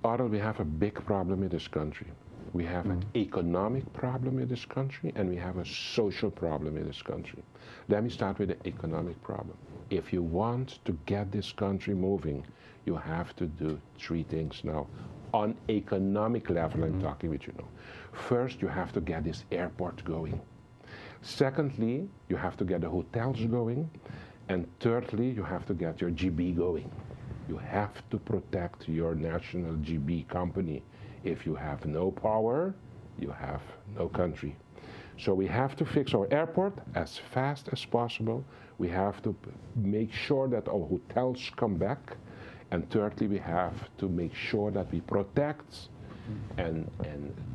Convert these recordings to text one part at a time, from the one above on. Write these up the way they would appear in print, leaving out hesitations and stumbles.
Oral, we have a big problem in this country. We have an economic problem in this country, and we have a social problem in this country. Let me start with the economic problem. If you want to get this country moving, you have to do three things now. On economic level, I'm talking with you now. First, you have to get this airport going. Secondly, you have to get the hotels going. And thirdly, you have to get your GB going. You have to protect your national GB company. If you have no power, you have no country. So we have to fix our airport as fast as possible. We have to make sure that our hotels come back. And thirdly, we have to make sure that we protect and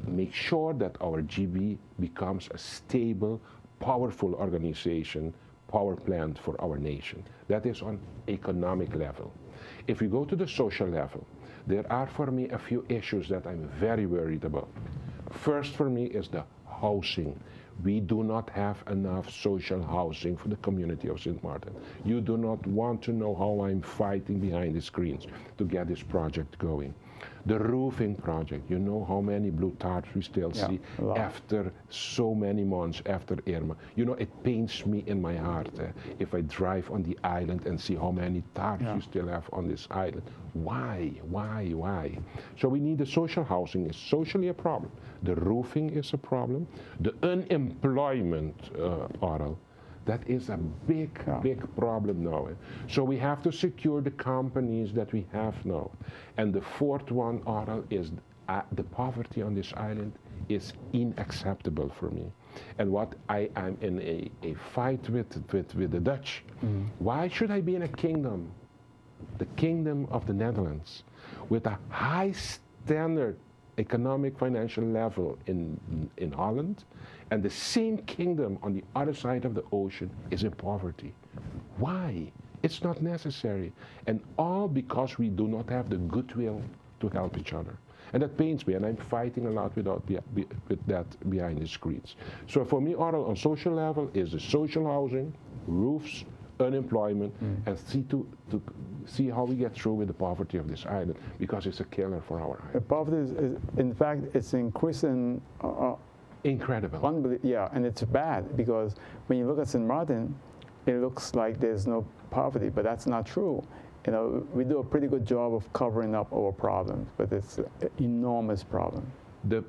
make sure that our GB becomes a stable, powerful organization, power plant for our nation. That is on economic level. If we go to the social level, there are for me a few issues that I'm very worried about. First for me is the housing. We do not have enough social housing for the community of St. Maarten. You do not want to know how I'm fighting behind the screens to get this project going. The roofing project, you know how many blue tarps we still see after so many months after Irma. You know, it pains me in my heart if I drive on the island and see how many tarps we still have on this island. Why? So we need the social housing. Is socially a problem. The roofing is a problem. The unemployment, Oral, that is a big problem now. So we have to secure the companies that we have now. And the fourth one, Oral, is the poverty on this island is unacceptable for me. And what I am in a fight with the Dutch. Why should I be in a kingdom, the Kingdom of the Netherlands, with a high standard economic financial level in Holland, and the same kingdom on the other side of the ocean is in poverty? Why? It's not necessary. And all because we do not have the goodwill to help each other. And that pains me, and I'm fighting a lot with that behind the screens. So for me, Oral, on social level is the social housing, roofs, unemployment, and see how we get through with the poverty of this island, because it's a killer for our island. The poverty is in fact, it's increasing. Incredible. Yeah, and it's bad, because when you look at St. Maarten, it looks like there's no poverty, but that's not true. You know, we do a pretty good job of covering up our problems, but it's an enormous problem. The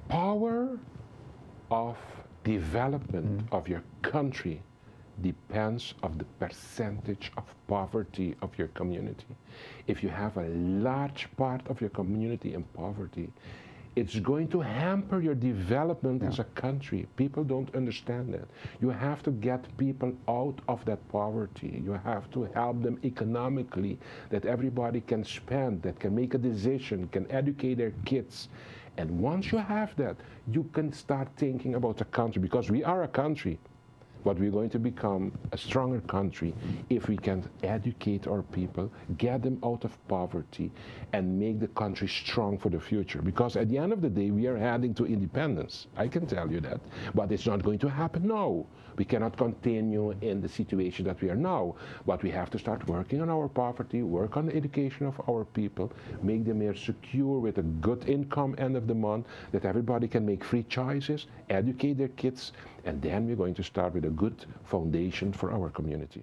power of development of your country depends on the percentage of poverty of your community. If you have a large part of your community in poverty, it's going to hamper your development as a country. People don't understand that. You have to get people out of that poverty. You have to help them economically, that everybody can spend, that can make a decision, can educate their kids. And once you have that, you can start thinking about a country, because we are a country. But we're going to become a stronger country if we can educate our people, get them out of poverty, and make the country strong for the future. Because at the end of the day, we are heading to independence. I can tell you that. But it's not going to happen now. We cannot continue in the situation that we are now. But we have to start working on our poverty, work on the education of our people, make them more secure with a good income end of the month, that everybody can make free choices, educate their kids, and then we're going to start with a good foundation for our community.